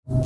Alright,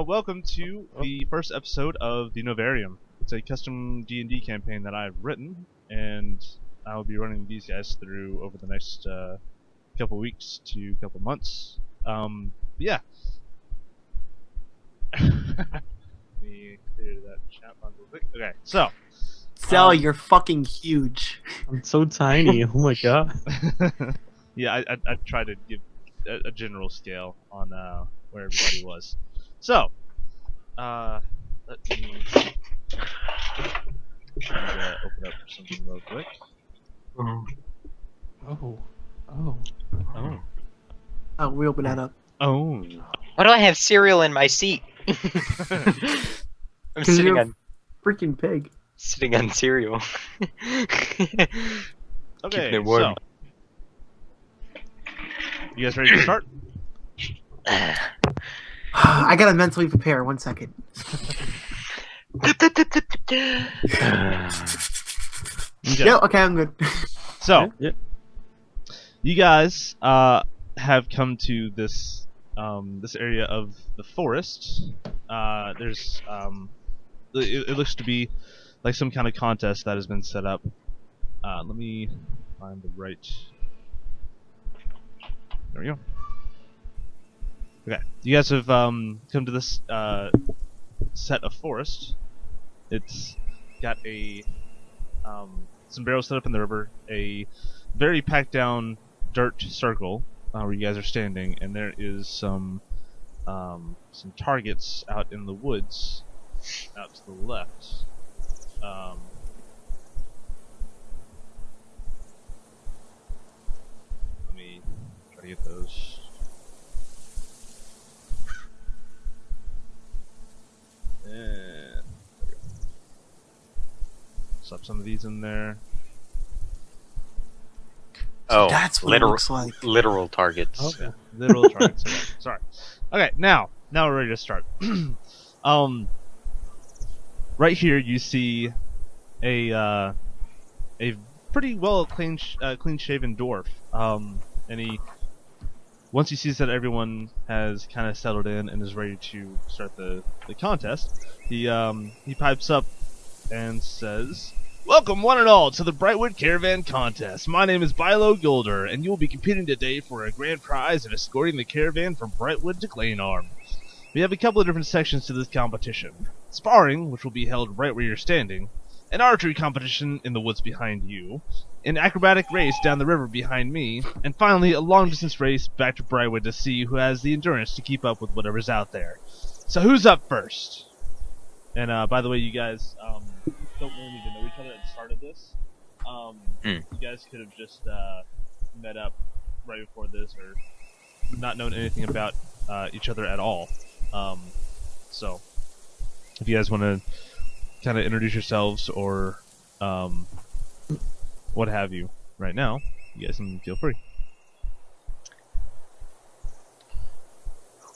welcome to the first episode of the Novarium. It's a custom D&D campaign that I've written, and I'll be running these guys through over the next couple weeks to couple months. Yeah. Let me clear that chat box real quick. Okay, so. Sal, you're fucking huge. I'm so tiny. Oh my god. Yeah, I tried to give a general scale on where everybody was. So, let me open up something real quick. Oh, we open that up. Oh. Why do I have cereal in my seat? I'm sitting you're on freaking pig. sitting on cereal. Okay, Keeping it warm. so. You guys ready to start? I gotta mentally prepare. 1 second. Okay. Yeah, okay, I'm good. So, Yeah. you guys have come to this this area of the forest. There's it looks to be like some kind of contest that has been set up. Let me find the right. There we go. Okay, you guys have come to this set of forest. It's got a some barrels set up in the river, a very packed down dirt circle where you guys are standing, and there is some targets out in the woods, out to the left. Let me try to get those. And there we go. Slap some of these in there. Oh, That's what literal, it looks like. literal targets. Okay. Literal targets. Okay, sorry. Okay, now we're ready to start. Right here you see a pretty well clean shaven dwarf. And once he sees that everyone has kind of settled in and is ready to start the contest, he pipes up and says, "Welcome one and all to the Brightwood Caravan Contest. My name is Bilo Gulder, and you will be competing today for a grand prize of escorting the caravan from Brightwood to Glenarm. We have a couple of different sections to this competition. Sparring, which will be held right where you're standing, an archery competition in the woods behind you, an acrobatic race down the river behind me, and finally a long-distance race back to Brightwood to see who has the endurance to keep up with whatever's out there. So who's up first?" And by the way, you guys don't really need to know each other at the start of this. You guys could have just met up right before this, or not known anything about each other at all. So, if you guys want to kind of introduce yourselves or what have you right now, you guys can feel free.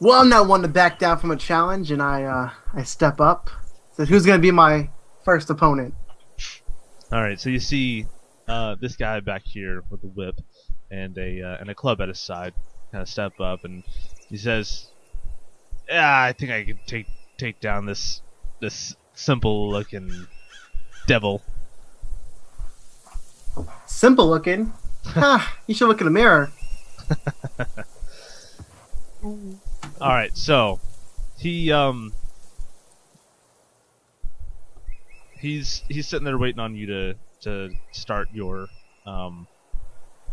Well, I'm not one to back down from a challenge, and I step up. So who's gonna be my first opponent? Alright, so you see this guy back here with a whip and a club at his side kind of step up, and he says, "Yeah, I think I could take down this simple looking devil." Simple looking. You should look in the mirror. Alright, so he's sitting there waiting on you to start your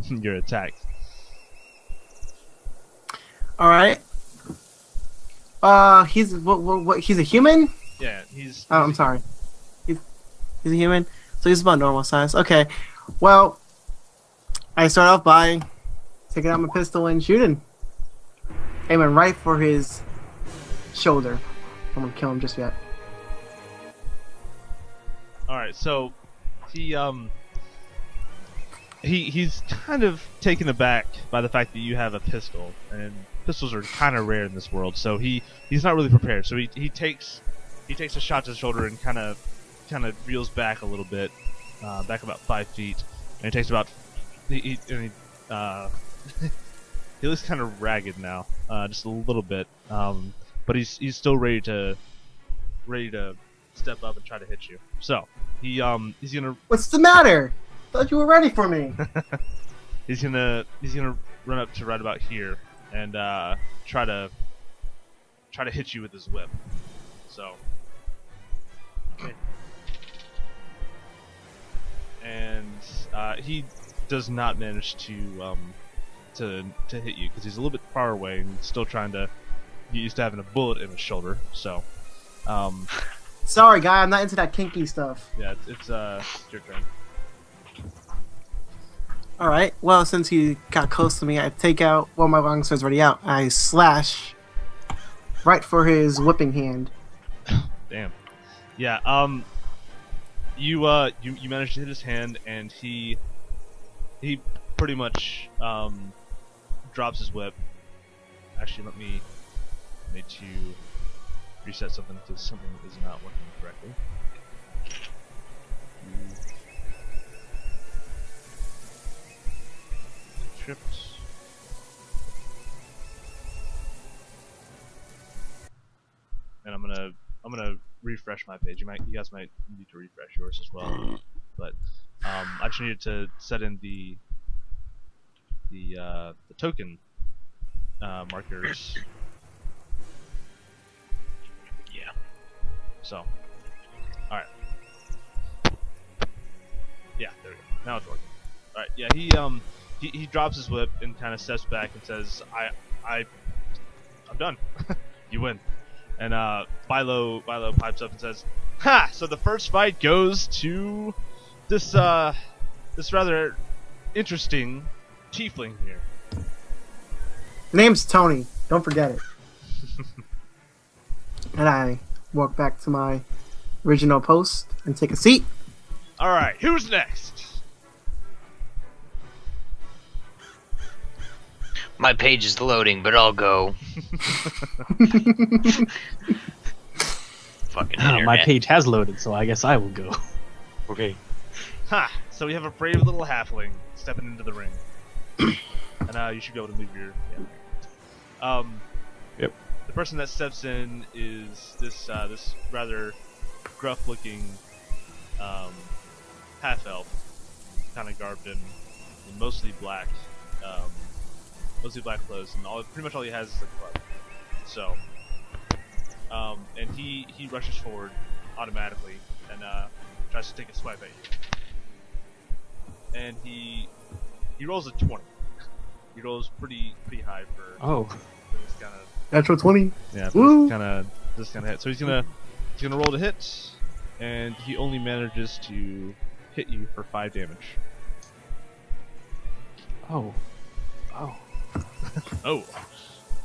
your attack. All right. He's what? He's a human? Yeah, he's Oh, I'm sorry. He's a human, so he's about normal size. Okay. Well, I start off by taking out my pistol and shooting, aiming right for his shoulder. I'm gonna kill him just yet. Alright, so he's kind of taken aback by the fact that you have a pistol, and pistols are kind of rare in this world, so he's not really prepared. So he takes a shot to the shoulder and kind of reels back a little bit, back about 5 feet, and he takes about he he looks kind of ragged now, just a little bit, but he's still ready to step up and try to hit you. So he's gonna What's the matter? Thought you were ready for me. he's gonna run up to right about here and try to hit you with his whip. So. Okay. And he does not manage to hit you because he's a little bit far away and still trying to get used to having a bullet in his shoulder. So, Sorry, guy, I'm not into that kinky stuff. yeah, it's your turn. All right. Well, since he got close to me, I take out. Well, my long sword's already out. I slash right for his whipping hand. Damn. Yeah. You managed to hit his hand, and he pretty much drops his whip. Actually, let me to reset something because something is not working correctly. Tripped. And I'm gonna refresh my page. You guys might need to refresh yours as well. But I just needed to set in the token markers. Yeah. So, all right. Yeah, there we go. Now it's working. All right. Yeah, he drops his whip and kind of steps back and says, I'm done. You win." And Philo pipes up and says, "Ha! So the first fight goes to this rather interesting tiefling here." Name's Tony. Don't forget it. And I walk back to my original post and take a seat. All right, who's next? My page is loading, but I'll go. Fucking internet. My page has loaded, so I guess I will go. Okay. Ha! So we have a brave little halfling stepping into the ring, and you should be able to move your. Yeah. Yep. The person that steps in is this rather gruff-looking half-elf, kind of garbed in mostly black clothes, and pretty much all he has is a club. So, and he rushes forward automatically and tries to take a swipe at you. And he rolls a 20. He rolls pretty high for this kind of. Natural 20. Yeah, Woo! this kind of hit. So he's gonna roll to hit, and he only manages to hit you for 5 damage. Oh. Oh.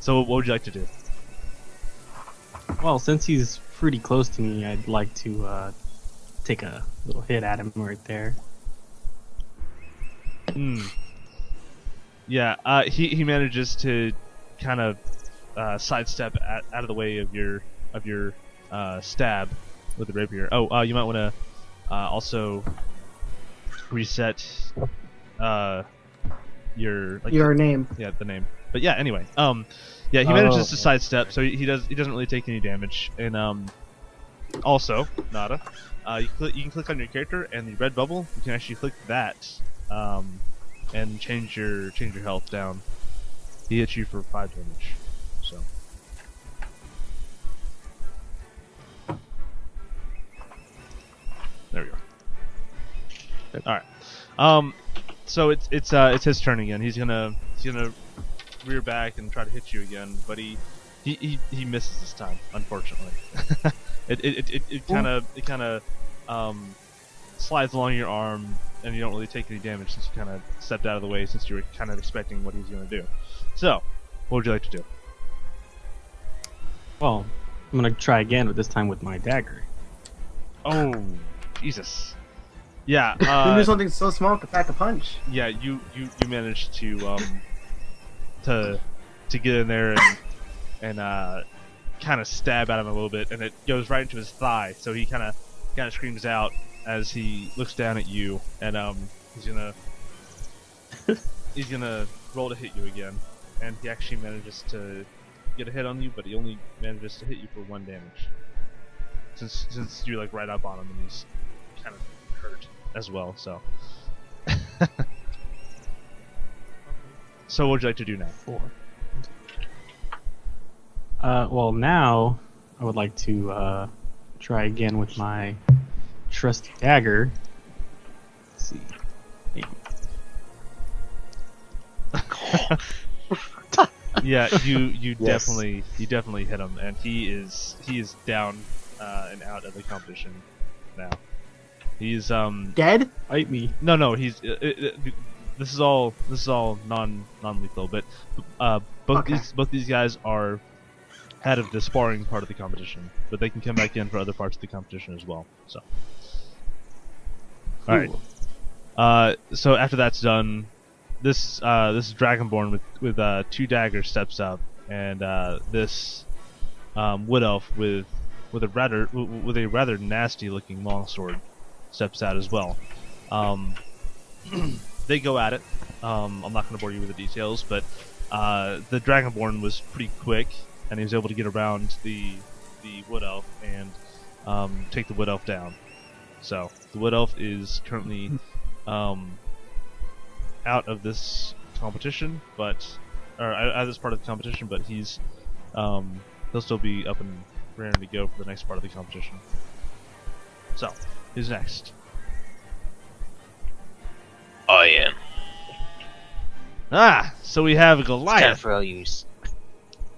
So what would you like to do? Well, since he's pretty close to me, I'd like to take a little hit at him right there. Yeah. He manages to kind of sidestep out of the way of your stab with the rapier. Oh, you might want to also reset your name. Yeah, the name. But yeah, anyway, yeah, he manages to sidestep, so he doesn't really take any damage. And also, Nada, you can click on your character, and the red bubble, you can actually click that, and change your health down. He hits you for 5 damage. So. There we go. All right. So it's his turn again. He's gonna rear back and try to hit you again, but he misses this time, unfortunately. it kind of slides along your arm, and you don't really take any damage since you kind of stepped out of the way, since you were kind of expecting what he was gonna do. So, what would you like to do? Well, I'm gonna try again, but this time with my dagger. Oh, Jesus. Yeah. You do something so small to pack a punch. Yeah, you managed to get in there and kind of stab at him a little bit, and it goes right into his thigh. So he kind of screams out, as he looks down at you, and he's gonna roll to hit you again, and he actually manages to get a hit on you, but he only manages to hit you for 1 damage. Since you're like right up on him, and he's kind of hurt as well. So. So what would you like to do now? 4. Well, now I would like to try again with my trusty dagger. Let's see. 8. Yeah, you Yes. definitely hit him, and he is down and out of the competition now. He's Dead? Bite me. no he's this is all non-lethal, but Okay. both these guys are out of the sparring part of the competition, but they can come back in for other parts of the competition as well. So, all right. So after that's done, this Dragonborn with 2 daggers steps up, and this wood elf with a rather nasty looking longsword steps out as well. They go at it. I'm not going to bore you with the details, but the Dragonborn was pretty quick, and he was able to get around the wood elf and take the wood elf down. So the wood elf is currently out of this competition, out of this part of the competition, but he'll still be up and ready to go for the next part of the competition. So, who's next? I am. So we have Time Goliath. for all you.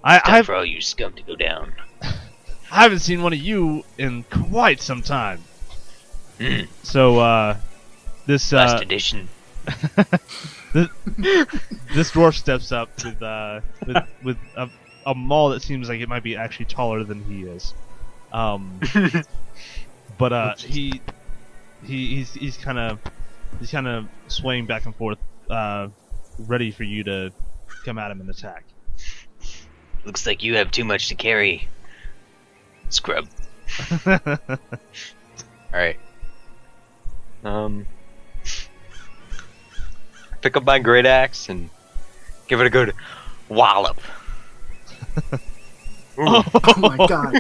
Time Time for all you scum to go down. I haven't seen one of you in quite some time. Hmm. So, this Last edition. this dwarf steps up with a maul that seems like it might be actually taller than he is. But he's kind of swaying back and forth, ready for you to come at him and attack. Looks like you have too much to carry. Scrub. Alright. Pick up my great axe and give it a good wallop. Oh my god.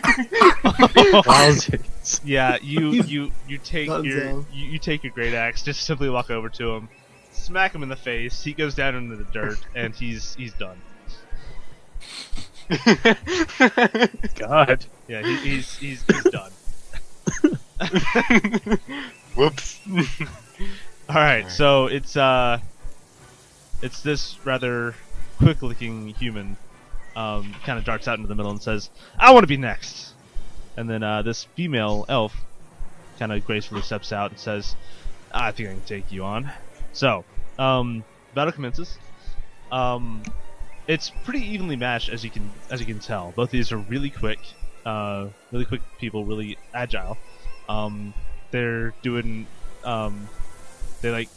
Wowzers. Yeah, you take Dunzo. you take your great axe, just simply walk over to him, smack him in the face. He goes down into the dirt, and he's done. God. Yeah, he's done. Whoops. All right, so it's this rather quick-looking human, kind of darts out into the middle and says, "I want to be next." And then this female elf kind of gracefully steps out and says, "I think I can take you on." So, battle commences. It's pretty evenly matched, as you can tell. Both of these are really quick people, really agile. They're doing they like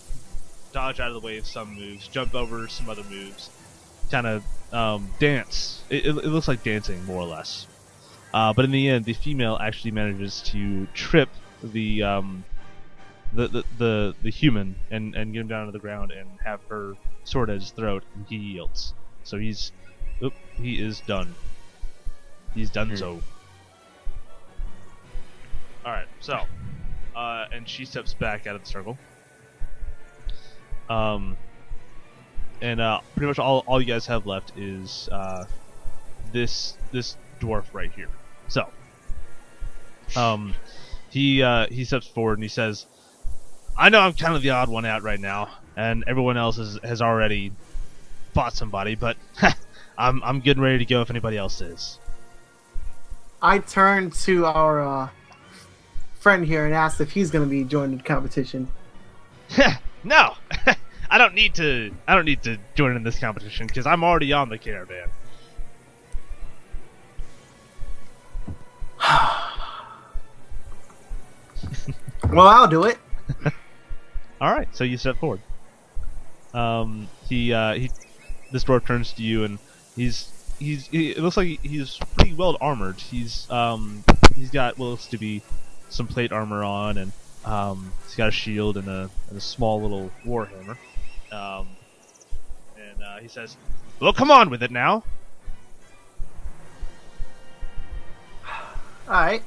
dodge out of the way of some moves, jump over some other moves, kind of dance. It looks like dancing, more or less. But in the end, the female actually manages to trip the human and get him down to the ground and have her sword at his throat, and he yields. So he is done. He's done so. Alright, so and she steps back out of the circle. And pretty much all you guys have left is this dwarf right here. So he steps forward and he says, "I know I'm kind of the odd one out right now, and everyone else has already fought somebody, but I'm good and ready to go if anybody else is." I turned to our friend here and asked if he's going to be joining the competition. No, I don't need to join in this competition because I'm already on the caravan. Well, I'll do it. All right, so you step forward. This dwarf turns to you and it looks like he's pretty well armored. He's got what looks to be some plate armor on, and He's got a shield and a small little warhammer. And he says, "Well, come on with it now." Alright.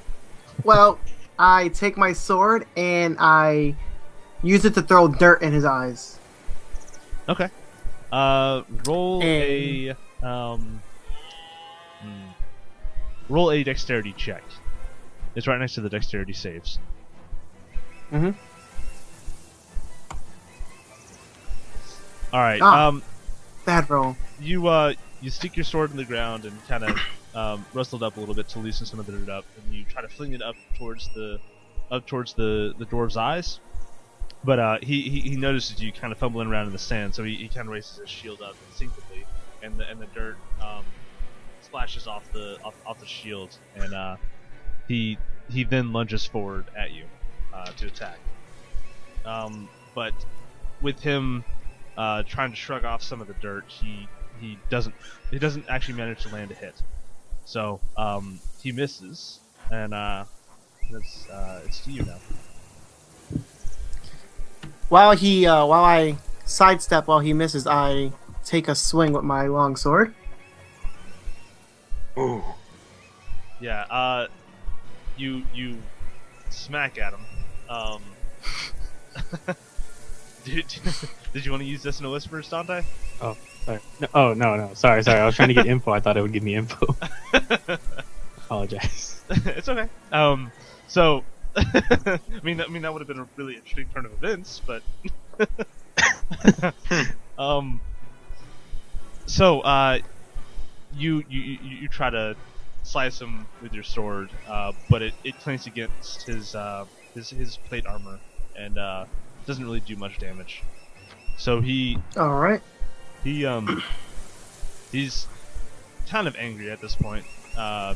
Well, I take my sword and I use it to throw dirt in his eyes. Okay. Roll roll a dexterity check. It's right next to the dexterity saves. Mm-hmm. All right. Bad roll. You stick your sword in the ground and kind of rustle it up a little bit to loosen some of the dirt up, and you try to fling it up towards the dwarf's eyes. But he notices you kind of fumbling around in the sand, so he kind of raises his shield up instinctively, and the dirt splashes off the shield, and he then lunges forward at you to attack. But with him trying to shrug off some of the dirt, he doesn't actually manage to land a hit. So he misses, and it's to you now. While I sidestep while he misses, I take a swing with my long sword. Ooh. Yeah. You smack at him. Did you want to use this in a whisper, Dante? Oh, sorry. No. Sorry. I was trying to get info. I thought it would give me info. Apologize. It's okay. So, I mean that would have been a really interesting turn of events, but so you try to slice him with your sword, but it clanks against his plate armor and doesn't really do much damage. So All right. he's kind of angry at this point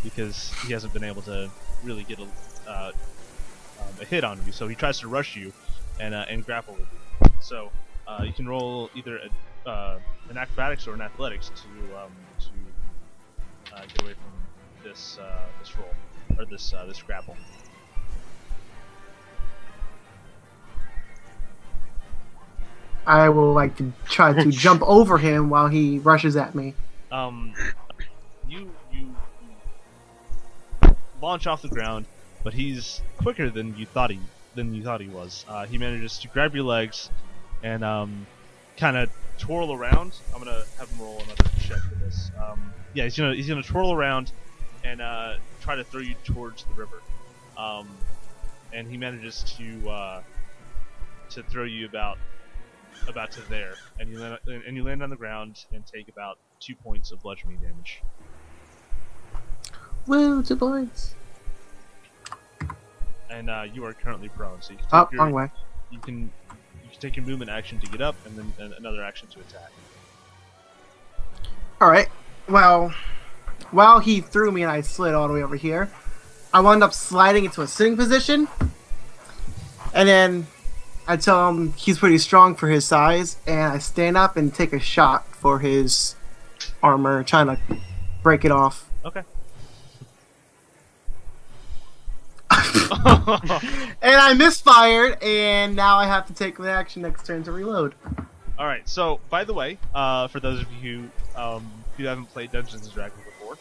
because he hasn't been able to really get a hit on you. So he tries to rush you and grapple with you. So you can roll either an acrobatics or an athletics to get away from this roll or this grapple. I will like to try to jump over him while he rushes at me. You launch off the ground, but he's quicker than you thought he was. He manages to grab your legs and kind of twirl around. I'm gonna have him roll another check for this. Yeah, he's gonna twirl around and try to throw you towards the river. And he manages to throw you about to there, and you land on the ground and take about 2 points of bludgeoning damage. Woo, 2 points. And you are currently prone, so you can take wrong way. You can take your movement action to get up, and then another action to attack. All right. Well, while he threw me and I slid all the way over here, I wound up sliding into a sitting position, and then I tell him he's pretty strong for his size, and I stand up and take a shot for his armor, trying to break it off. Okay. And I misfired, and now I have to take an action next turn to reload. All right. So, by the way, for those of you who haven't played Dungeons and Dragons before,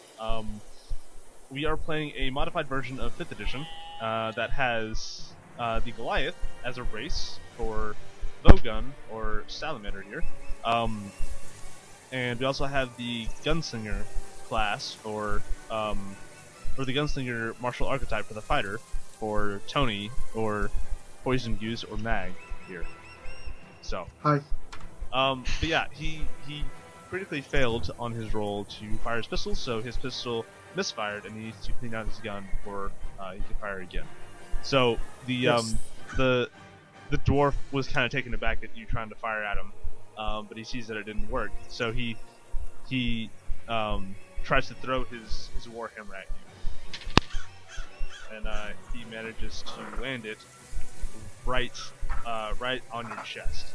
we are playing a modified version of 5th edition that has the Goliath as a race for Bowgun or Salamander here, and we also have the Gunslinger class or the Gunslinger martial archetype for the fighter for Tony or Poison Goose or Mag here. So, Hi. but yeah, he critically failed on his roll to fire his pistol, so his pistol misfired, and he needs to clean out his gun before he can fire again. So the dwarf was kind of taken aback at you trying to fire at him, but he sees that it didn't work. So he tries to throw his warhammer at you, and he manages to land it right on your chest,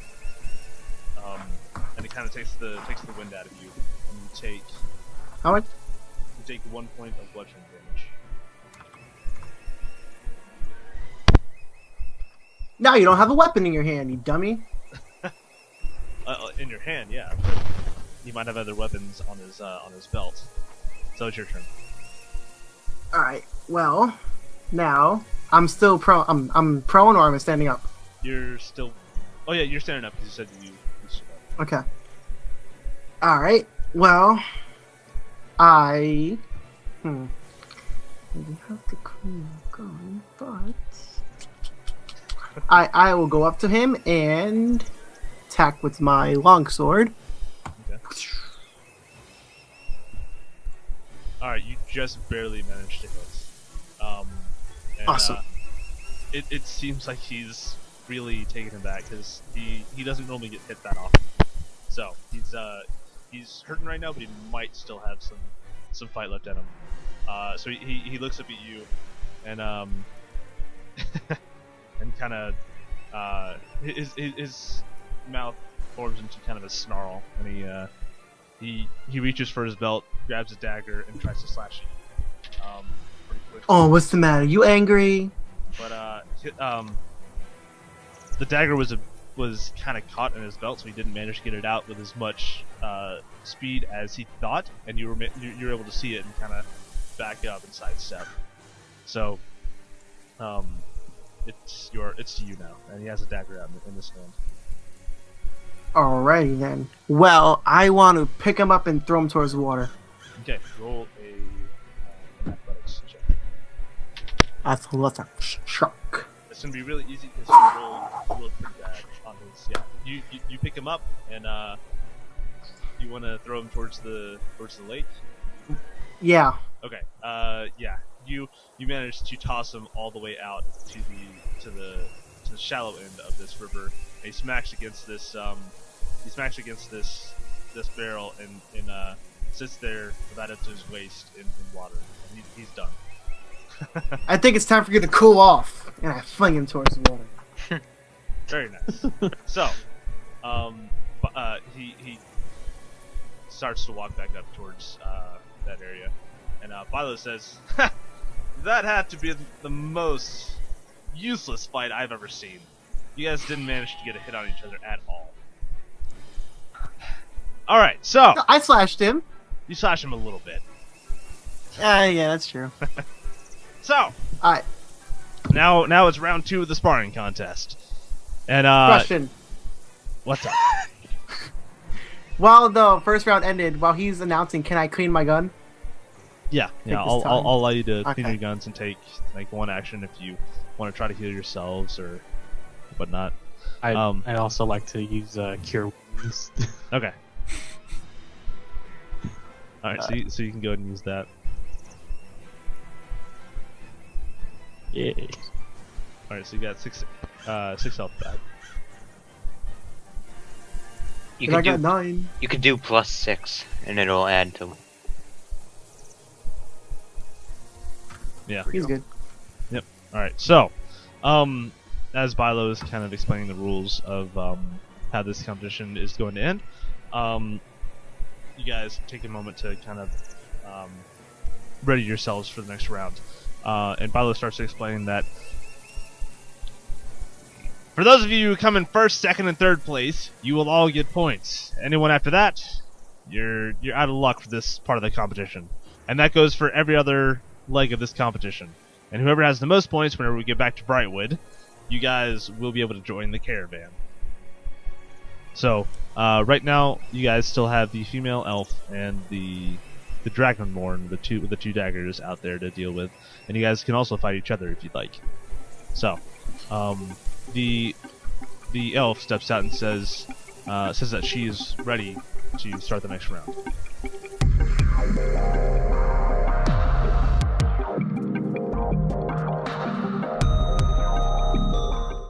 and it kind of takes the wind out of you, and you take How much? 1 point of bludgeoning damage. Now you don't have a weapon in your hand, you dummy. In your hand, yeah. But he might have other weapons on his belt. So it's your turn. All right. Well, now I'm still prone. I'm prone, or I'm standing up. You're still. Oh yeah, you're standing up because you said you stood up. Okay. All right. Well, I maybe have to clean my gun, but I will go up to him and attack with my longsword. Okay. All right, you just barely managed to hit. And, Awesome. It seems like he's really taken aback because he doesn't normally get hit that often. So he's hurting right now, but he might still have some fight left in him. So he looks up at you, and and kind of his mouth forms into kind of a snarl, and he reaches for his belt, grabs a dagger, and tries to slash you. Pretty quickly. Oh, what's the matter? You angry? But the dagger was kind of caught in his belt, so he didn't manage to get it out with as much speed as he thought, and you were able to see it and kind of back up and sidestep. So, it's to you now, and he has a dagger out in his hand. Alrighty then. Well, I want to pick him up and throw him towards the water. Okay, roll an athletics check. Athletics check. It's gonna be really easy because you rolled pretty bad on his. Yeah, you pick him up and you want to throw him towards the lake. Yeah. Okay. Yeah. You managed to toss him all the way out to the shallow end of this river. And he smacks against this this barrel and sits there about up to his waist in water. And he's done. I think it's time for you to cool off, and I fling him towards the water. Very nice. So, he starts to walk back up towards that area, and Philo says, "That had to be the most useless fight I've ever seen. You guys didn't manage to get a hit on each other at all." All right, so I slashed him. you slash him a little bit. Yeah, that's true. So Alright, now it's round 2 of the sparring contest, and question. what's up? While the first round ended, while he's announcing, can I clean my gun? Yeah, this I'll time. allow you to clean Okay. your guns and take like one action if you want to try to heal yourselves or whatnot. I'd also like to use cure wounds. Okay. All right, so you can go ahead and use that. Yay. All right, so you got 6 health back. You And I can got do 9. you can do +6, and it'll add to. Yeah. He's good. All right. So, as Bilo is kind of explaining the rules of how this competition is going to end, you guys take a moment to kind of ready yourselves for the next round. And Bilo starts to explain that for those of you who come in first, second, and third place, you will all get points. Anyone after that, you're out of luck for this part of the competition, and that goes for every other leg of this competition. And whoever has the most points whenever we get back to Brightwood, you guys will be able to join the caravan. So, right now, you guys still have the female elf and the dragonborn, with the two daggers out there to deal with, and you guys can also fight each other if you'd like. So, the elf steps out and says that she is ready to start the next round.